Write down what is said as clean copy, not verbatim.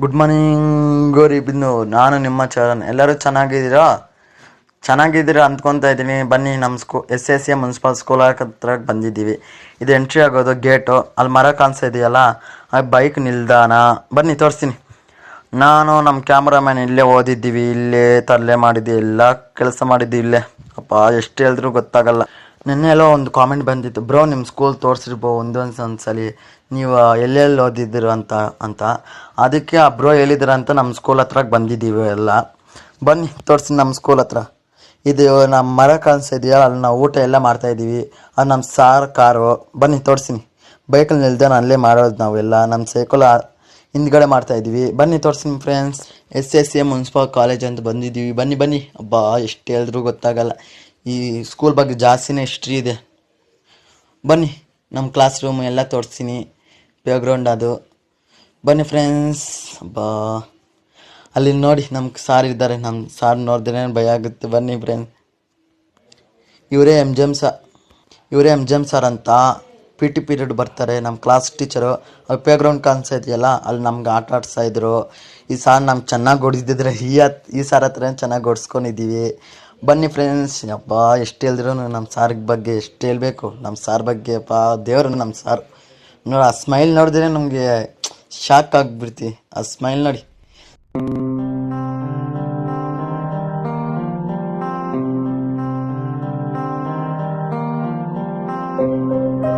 Good morning ಗೌರಿಬಿಂದು. ನಾನು ನಿಮ್ಮ ಚರಣ್. ಎಲ್ಲರೂ ಚೆನ್ನಾಗಿದ್ದೀರಾ ಅಂದ್ಕೊತಾ ಇದ್ದೀನಿ. ಬನ್ನಿ, ನಮ್ಮ SSA ಮುನ್ಸಿಪಲ್ ಸ್ಕೂಲ್ ಹತ್ರ ಬಂದಿದ್ದೀವಿ. ಇದು ಎಂಟ್ರಿ ಆಗೋದು ಗೇಟು. ಅಲ್ಲಿ ಮರ ಕಾಣಿಸ್ತಾ ಇದೆಯಲ್ಲ, ಆ ಬೈಕ್ ನಿಲ್ದಾಣ. ಬನ್ನಿ ತೋರಿಸ್ತೀನಿ. ನಾನು ನಮ್ಮ ಕ್ಯಾಮ್ರಾಮ್ಯಾನ್ ಇಲ್ಲೇ ಓದಿದ್ದೀವಿ, ಇಲ್ಲೇ ತರಲೆ ಮಾಡಿದ್ದೆ, ಎಲ್ಲ ಕೆಲಸ ಮಾಡಿದ್ದು ಇಲ್ಲೇ. ಅಪ್ಪ ಎಷ್ಟು ಹೇಳಿದ್ರು ಗೊತ್ತಾಗಲ್ಲ. ನಿನ್ನೆ ಎಲ್ಲೋ ಒಂದು ಕಾಮೆಂಟ್ ಬಂದಿತ್ತು, ಬ್ರೋ ನಿಮ್ಮ ಸ್ಕೂಲ್ ತೋರಿಸಿರ್ಬೋ ಒಂದ್ಸಲಿ, ನೀವು ಎಲ್ಲೆಲ್ಲಿ ಓದಿದ್ದೀರು ಅಂತ ಅದಕ್ಕೆ ಆ ಬ್ರೋ ಹೇಳಿದ್ರಂತ ನಮ್ಮ ಸ್ಕೂಲ್ ಹತ್ರ ಬಂದಿದ್ದೀವಿ ಎಲ್ಲ. ಬನ್ನಿ ತೋರಿಸಿ ನಮ್ಮ ಸ್ಕೂಲ್ ಹತ್ರ. ಇದು ನಮ್ಮ ಮರ ಕಾಣಿಸ್ತಾ ಇದೆಯಲ್ಲ, ಅಲ್ಲಿ ನಾವು ಊಟ ಎಲ್ಲ ಮಾಡ್ತಾಯಿದ್ದೀವಿ. ಅದು ನಮ್ಮ ಸಾರ್ ಕಾರು. ಬನ್ನಿ ತೋರಿಸ್ತೀನಿ. ಬೈಕಲ್ಲಿ ನಿಲ್ದಾಣ ಅಲ್ಲೇ ಮಾಡೋದು ನಾವೆಲ್ಲ. ನಮ್ಮ ಸೈಕಲ್ ಹಿಂದ್ಗಡೆ ಮಾಡ್ತಾಯಿದ್ದೀವಿ. ಬನ್ನಿ ತೋರಿಸ್ತೀನಿ ಫ್ರೆಂಡ್ಸ್. SSA ಮುನ್ಸಿಪಲ್ ಕಾಲೇಜ್ ಅಂತ ಬಂದಿದ್ದೀವಿ. ಬನ್ನಿ. ಅಬ್ಬಾ ಎಷ್ಟು ಹೇಳಿದ್ರು ಗೊತ್ತಾಗಲ್ಲ. ಈ ಸ್ಕೂಲ್ ಬಗ್ಗೆ ಜಾಸ್ತಿನೇ ಹಿಸ್ಟ್ರಿ ಇದೆ. ಬನ್ನಿ, ನಮ್ಮ ಕ್ಲಾಸ್ ರೂಮ್ ಎಲ್ಲ ತೋರಿಸ್ತೀನಿ, ಪ್ಲೇಗ್ರೌಂಡ್ ಅದು. ಬನ್ನಿ ಫ್ರೆಂಡ್ಸ್. ಅಬ್ಬಾ ಅಲ್ಲಿ ನೋಡಿ ನಮ್ಮ ಸಾರ್ ಇದ್ದಾರೆ. ನಮ್ಮ ಸಾರ್ ನೋಡಿದ್ರೆ ಭಯ ಆಗುತ್ತೆ. ಬನ್ನಿ ಫ್ರೆಂಡ್ಸ್. ಇವರೇ ಎಮ್ ಜೆ ಎಮ್ ಸಾರ್ ಅಂತ. PT ಪೀರಿಯಡ್ ಬರ್ತಾರೆ, ನಮ್ಮ ಕ್ಲಾಸ್ ಟೀಚರು. ಅಲ್ಲಿ ಪ್ಲೇಗ್ರೌಂಡ್ ಕಾಣಿಸ್ತಾ ಇದೆಯಲ್ಲ, ಅಲ್ಲಿ ನಮ್ಗೆ ಆಟ ಆಡಿಸ್ತಾಯಿದ್ರು. ಈ ಸಾರ್ ನಮ್ಗೆ ಚೆನ್ನಾಗಿ ಹೊಡಿದಿದ್ರೆ ಈ ಸಾರ್ ಹತ್ರ ಚೆನ್ನಾಗಿ ಹೊಡ್ಸ್ಕೊಂಡಿದ್ದೀವಿ. ಬನ್ನಿ ಫ್ರೆಂಡ್ಸ್. ಅಪ್ಪ ಎಷ್ಟು ಹೇಳಿದ್ರು ನಮ್ಮ ಸಾರ್ ಬಗ್ಗೆ ಎಷ್ಟು ಹೇಳಬೇಕು. ನಮ್ಮ ಸಾರ್ ಬಗ್ಗೆ ಅಪ್ಪ ದೇವರು ನಮ್ಮ ಸಾರ್. ನೋಡಿ, ಆ ಸ್ಮೈಲ್ ನೋಡಿದ್ರೆ ನಮಗೆ ಶಾಕ್ ಆಗಿಬಿಡ್ತೀವಿ. ಆ ಸ್ಮೈಲ್ ನೋಡಿ.